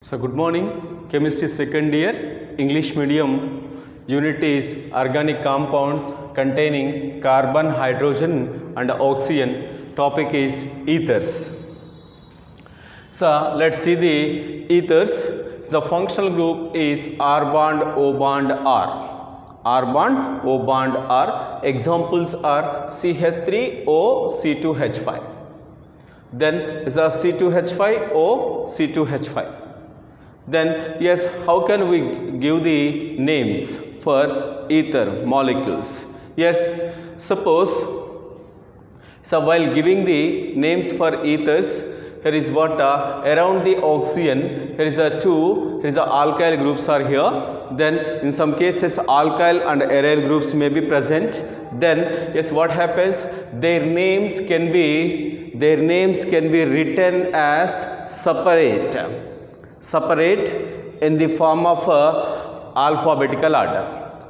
So good morning, chemistry second year, English medium, unit is organic compounds containing carbon, hydrogen and oxygen. Topic is ethers. So let's see the ethers. The functional group is R bond, O bond, R. R bond, O bond, R. Examples are CH3O, C2H5. Then is a C2H5O, C2H5. Then yes, how can we give the names for ether molecules? Yes, suppose, so while giving the names for ethers, here is what around the oxygen, here is a two, here is a alkyl groups are here. Then in some cases alkyl and aryl groups may be present. Then yes, what happens, their names can be written as separate in the form of alphabetical order.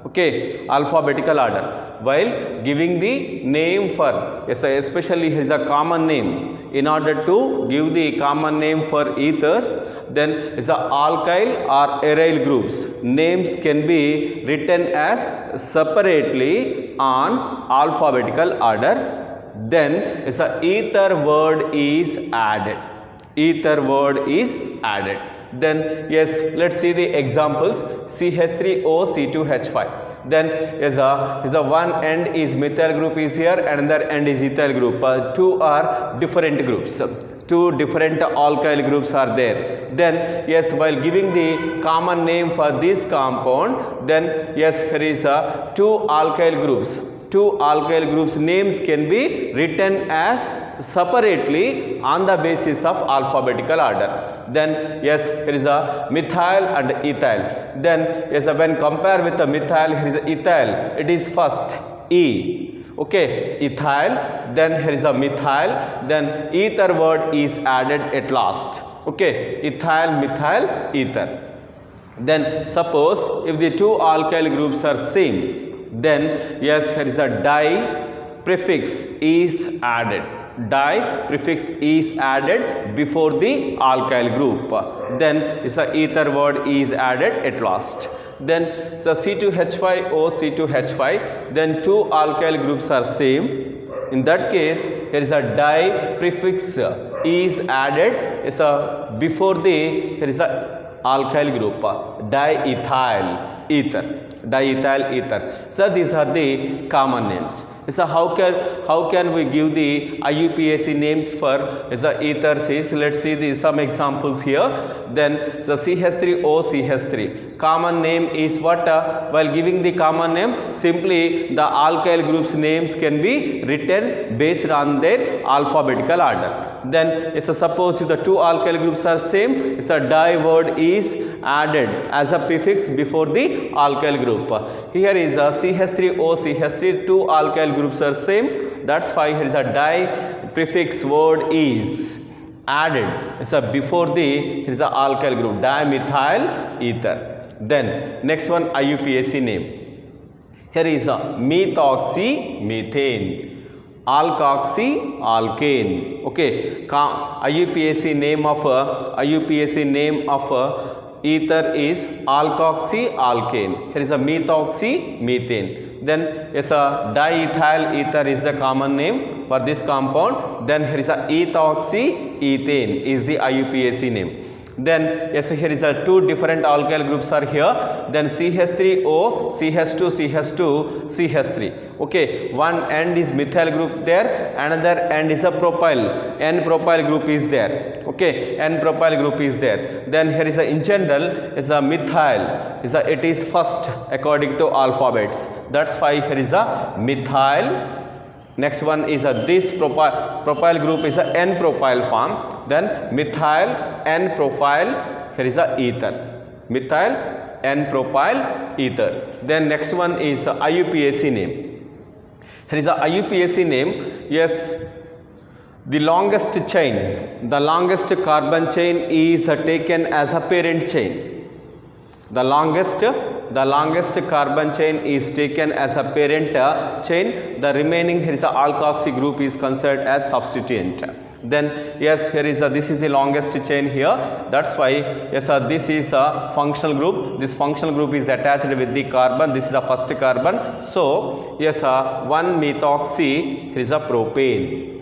Okay, alphabetical order. While giving the name for, yes, especially here is a common name. In order to give the common name for ethers, then is a alkyl or aryl groups. Names can be written as separately on alphabetical order. Then is a ether word is added. Ether word is added. Then yes, let's see the examples. CH3O, C2H5. Then is a one end is methyl group is here, another end is ethyl group. Two are different groups. Two different alkyl groups are there. Then yes, while giving the common name for this compound, then yes, here is two alkyl groups. Two alkyl groups names can be written as separately on the basis of alphabetical order. Then yes, here is a methyl and ethyl. Then yes, when compare with the methyl, here is a ethyl. It is first E. Okay, ethyl. Then here is a methyl. Then ether word is added at last. Okay, ethyl, methyl, ether. Then suppose if the two alkyl groups are same, then yes, here is a di prefix is added. Di prefix is added before the alkyl group. Then is a ether word is added at last. Then so C2H5O, C2H5. Then two alkyl groups are same. In that case, here is a di prefix is added. Is a before the here is a alkyl group. Diethyl ether. Diethyl ether. So these are the common names. So how can we give the IUPAC names for the ethers? Let's see some examples here. Then the CH3O, CH3. Common name is what? While giving the common name, simply the alkyl groups names can be written based on their alphabetical order. Then suppose if the two alkyl groups are same, a di word is added as a prefix before the alkyl group. Here is a CH3O, CH3, two alkyl groups are same. That's why here is a di prefix word is added. Before the here is a alkyl group, dimethyl ether. Then next one IUPAC name. Here is a methoxy methane, alkoxy alkane. Okay, IUPAC name of ether is alkoxy alkane. Here is a methoxy methane. Then yes, a diethyl ether is the common name for this compound. Then here is a ethoxy ethane is the IUPAC name. Then yes, here is a two different alkyl groups are here. Then CH3O, CH2, CH2, CH3. Okay, one end is methyl group there, another end is a propyl. N propyl group is there. Okay, N propyl group is there. Then here is a in general is a methyl. It is first according to alphabets. That's why here is a methyl. Next one is this propyl group is a N propyl form. Then methyl N propyl, here is a ether. Methyl N propyl ether. Then next one is IUPAC name. Here is a IUPAC name. Yes, the longest carbon chain is taken as a parent chain. The longest carbon chain is taken as a parent chain. The remaining here is a alkoxy group is considered as substituent. Then yes, here is this is the longest chain here. That's why yes, this is a functional group. This functional group is attached with the carbon. This is the first carbon. So yes, 1-methoxy here is a propane.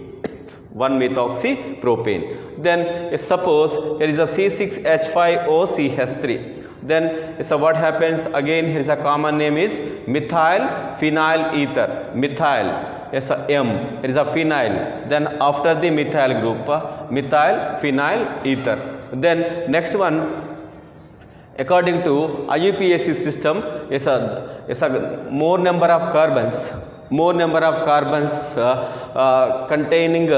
1-methoxypropane. Then suppose here is a C6H5OCH3. Then so what happens again? Here is a common name is methyl phenyl ether. Methyl, yes, M. It is a phenyl. Then after the methyl group, methyl phenyl ether. Then next one, according to IUPAC system, is a more number of carbons. More number of carbons containing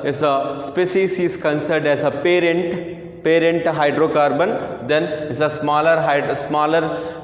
is a species is considered as a parent hydrocarbon. Then is a smaller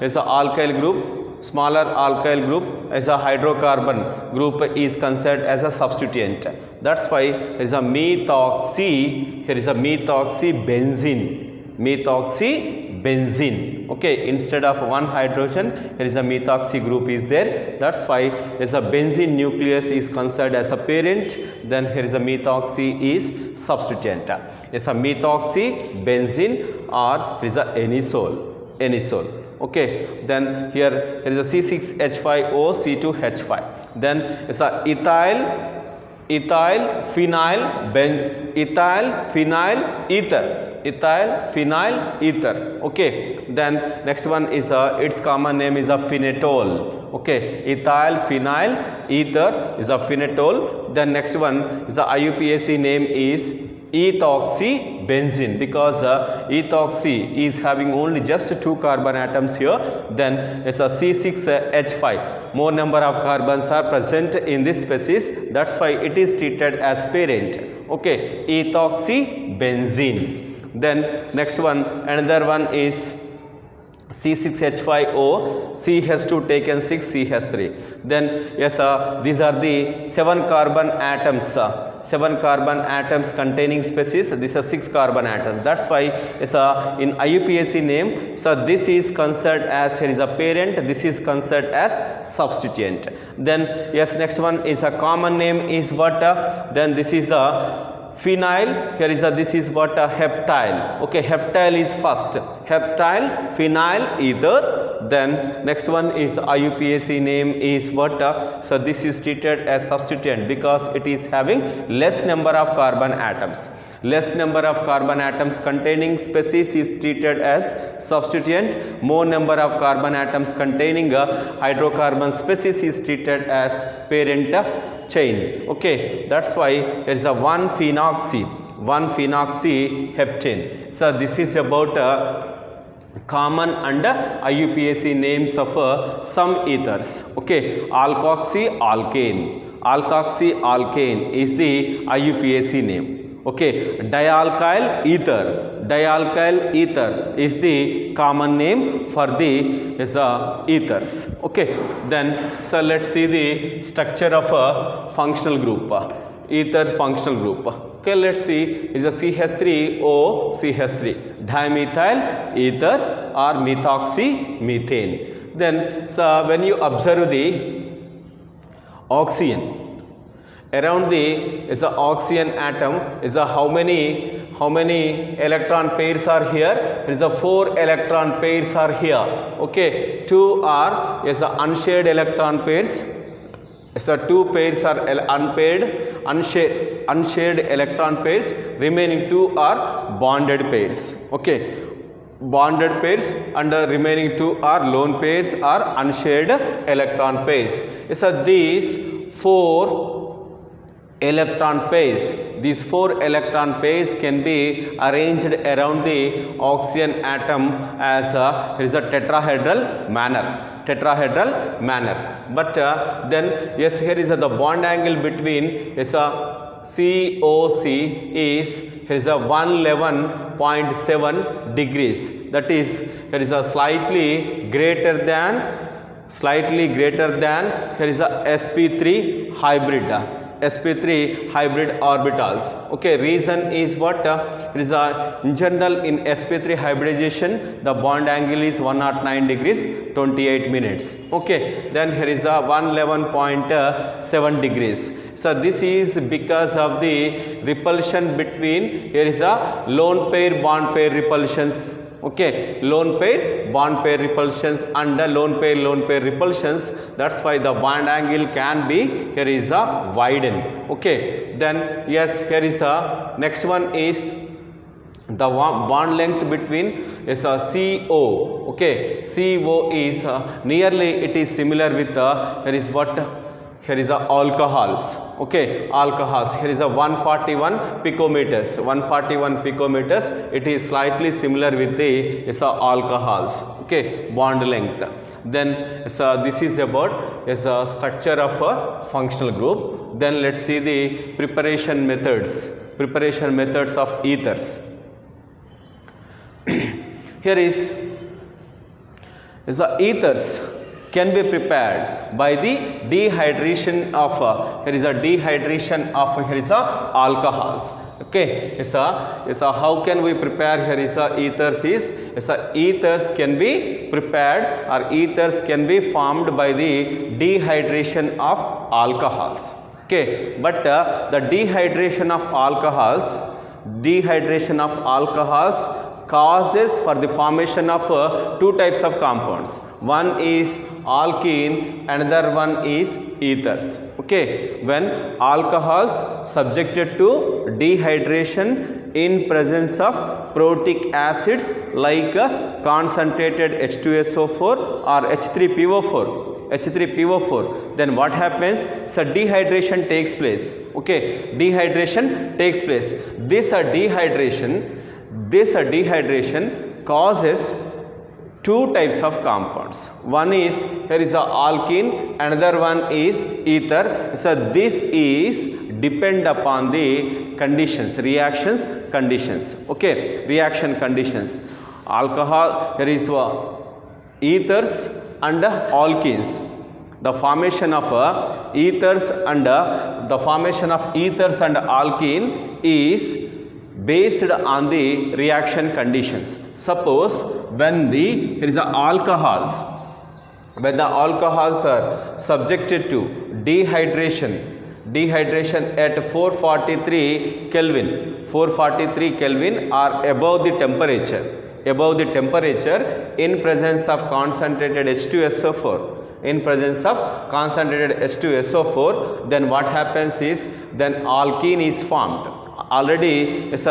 is a alkyl group. Smaller alkyl group as a hydrocarbon group is considered as a substituent. That's why is a methoxy. Here is a methoxybenzene. Methoxybenzene. Okay, instead of one hydrogen, here is a methoxy group is there. That's why is a benzene nucleus is considered as a parent. Then here is a methoxy is substituent. Is a methoxybenzene or is a anisole. Okay, then here is a C6H5O C2H5. Then is a ethyl phenyl ether. Okay, then next one is its common name is a phenetol. Okay, ethyl phenyl ether is a phenetol. Then next one is the IUPAC name is ethoxybenzene, because ethoxy is having only just 2 carbon atoms here. Then it's a C6H5. More number of carbons are present in this species. That's why it is treated as parent. Okay, ethoxybenzene. Then next one, another one is C6H5O, CH2 taken 6 CH3. Then yes, these are the 7 carbon atoms. 7 carbon atoms containing species. These are 6 carbon atoms. That's why yes, in IUPAC name, so this is considered as here is a parent. This is considered as substituent. Then yes, next one is a common name is what? Then this is a phenyl. Here is this is what? A heptyl. Okay, heptyl is first. Heptyl phenyl ether. Then next one is IUPAC name is what? So this is treated as substituent because it is having less number of carbon atoms. Less number of carbon atoms containing species is treated as substituent. More number of carbon atoms containing hydrocarbon species is treated as parent chain. Okay, that's why there is a 1-phenoxyheptane. So this is about common and IUPAC names of some ethers. Okay, alkoxyalkane is the IUPAC name. Okay, dialkyl ether is the common name for the ethers. Okay, then so let's see the structure of a functional group, ether functional group. Okay, let's see is a CH3OCH3, dimethyl ether or methoxymethane. Then so when you observe the oxygen around the is a oxygen atom is a how many electron pairs are here? There is a 4 electron pairs are here. Okay, 2 are is a unshared electron pairs. So 2 pairs are unshared electron pairs. Remaining 2 are bonded pairs. Okay, bonded pairs, and the remaining 2 are lone pairs or unshared electron pairs. So these 4 electron pairs, these 4 electron pairs can be arranged around the oxygen atom as a tetrahedral manner. But then yes, here is the bond angle between is a COC is here is a 111.7 degrees. That is, here is a slightly greater than here is a sp3 hybrid. sp3 hybrid orbitals. Okay, reason is what? It is in general in sp3 hybridization the bond angle is 109 degrees 28 minutes. Okay, then here is a 111.7 degrees. So this is because of the repulsion between, here is a lone pair bond pair repulsions. Okay, lone pair bond pair repulsions and the lone pair repulsions. That's why the bond angle can be, here is a widened. Okay, then yes, here is a next one is the bond length between is a CO. Okay, CO is nearly it is similar with here is what? Here is a alcohols. Okay, alcohols. Here is a 141 picometers. 141 picometers. It is slightly similar with the is a alcohols. Okay, bond length. Then so this is about is a structure of a functional group. Then let's see the preparation methods. Preparation methods of ethers. Here is the ethers can be prepared by the dehydration of here is a dehydration of here is a alcohols. Okay, so how can we prepare here is a ethers is ethers can be prepared or ethers can be formed by the dehydration of alcohols. Okay, but the dehydration of alcohols causes for the formation of two types of compounds. One is alkene, another one is ethers. Okay, when alcohols subjected to dehydration in presence of protic acids like concentrated H2SO4 or H3PO4, then what happens? So dehydration takes place. Okay, dehydration takes place. This dehydration causes two types of compounds. One is here is a alkene, another one is ether. So this is depend upon the conditions, reaction conditions. Okay, reaction conditions. Alcohol, here is ethers and alkenes. The formation of ethers and alkene is based on the reaction conditions. Suppose when the alcohols are subjected to dehydration at 443 Kelvin or above the temperature in presence of concentrated H2SO4, then what happens is then alkene is formed. Already this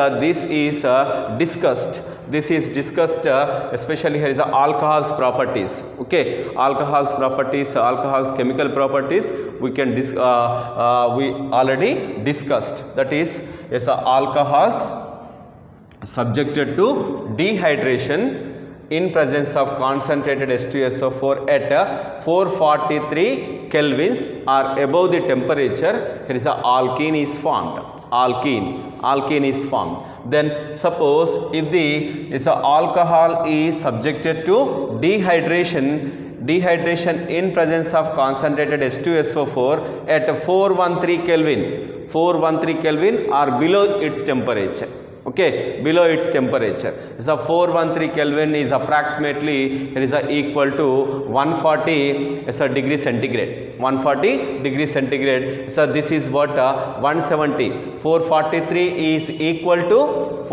is discussed, especially here is alcohol's properties. Okay, alcohol's chemical properties we already discussed. That is alcohols subjected to dehydration in presence of concentrated H2SO4 at 443 kelvins or above the temperature, here is alkene is formed. Alkene is formed. Then suppose if the alcohol is subjected to dehydration in presence of concentrated H2SO4 at 413 Kelvin or below its temperature. Okay, below its temperature. So 413 Kelvin is approximately equal to 140 degree centigrade. 140 degree centigrade. So this is what 170. 443 is equal to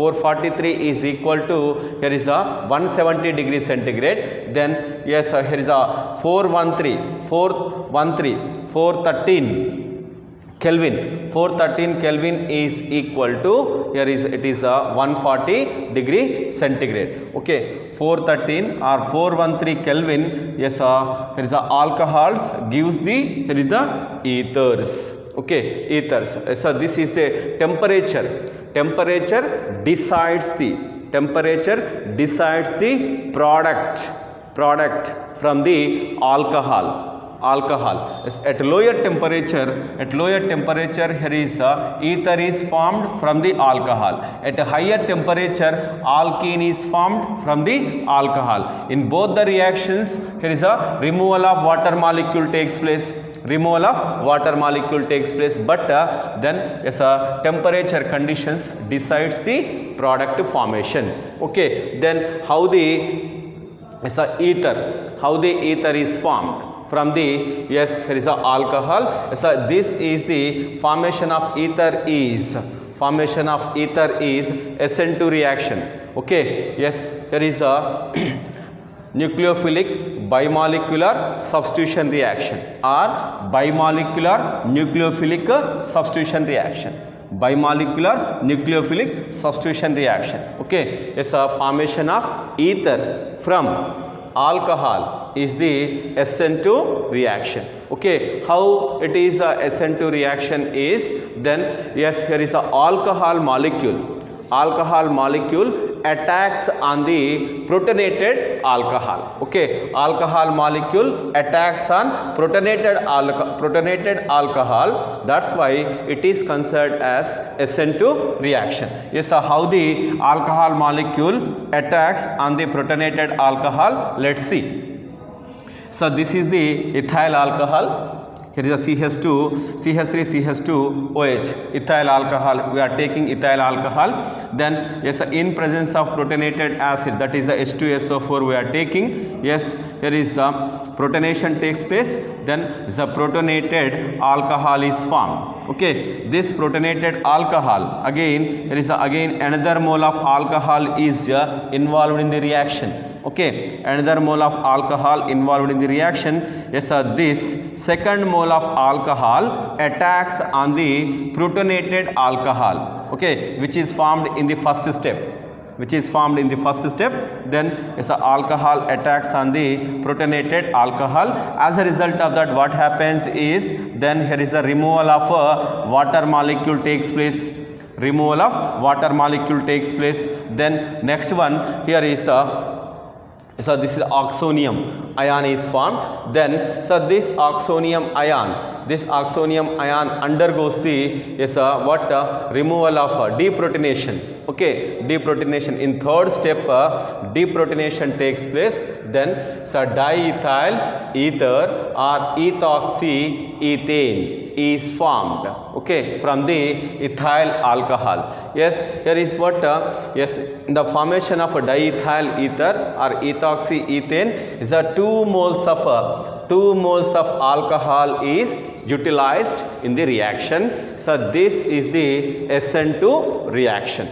here is 170 degree centigrade. Then yes, here is 413 Kelvin is equal to, here is it is 140 degree centigrade. Okay, 413 or 413 Kelvin, yes, here is alcohols gives the, here is the ethers. Okay, ethers. So this is the temperature. Temperature decides the product from the alcohol. At lower temperature here is ether is formed from the alcohol. At a higher temperature alkene is formed from the alcohol. In both the reactions here is a removal of water molecule takes place. removal of water molecule takes place, but then yes, temperature conditions decides the product formation. Okay, then how the ether is formed from the, yes, here is a alcohol. So this is the formation of ether is SN2 reaction. Okay, yes, there is a nucleophilic bimolecular substitution reaction or bimolecular nucleophilic substitution reaction. Bimolecular nucleophilic substitution reaction. Okay, yes, a formation of ether from alcohol is the SN2 reaction. Okay, how it is a SN2 reaction is, then yes, here is a alcohol molecule attacks on the protonated alcohol. Okay, alcohol molecule attacks on protonated alcohol, that's why it is considered as SN2 reaction. Yes, how the alcohol molecule attacks on the protonated alcohol, let's see. So this is the ethyl alcohol. Here is a CH2, CH3, CH2OH, ethyl alcohol. We are taking ethyl alcohol. Then yes, in presence of protonated acid, that is a H2SO4 we are taking. Yes, here is protonation takes place. Then the protonated alcohol is formed. Okay, this protonated alcohol, again there is again another mole of alcohol is involved in the reaction. Okay, another mole of alcohol involved in the reaction. Yes, this second mole of alcohol attacks on the protonated alcohol. Okay, which is formed in the first step. Then yes, alcohol attacks on the protonated alcohol. As a result of that, what happens is, then here is a removal of water molecule takes place. Then next one, here is so this is oxonium ion is formed. Then so this oxonium ion undergoes the removal of deprotonation. Okay, deprotonation. In third step, deprotonation takes place. Then so diethyl ether or ethoxyethane is formed. Okay, from the ethyl alcohol. Yes, here is what yes, the formation of a diethyl ether or ethoxyethane is a 2 moles of alcohol is utilized in the reaction. So this is the SN2 reaction.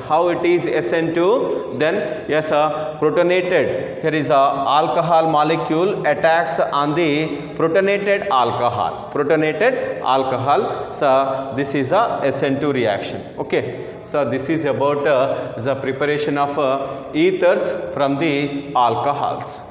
How it is SN2? Then yes, protonated, here is a alcohol molecule attacks on the protonated alcohol. So this is a SN2 reaction. Okay, so this is about the preparation of ethers from the alcohols.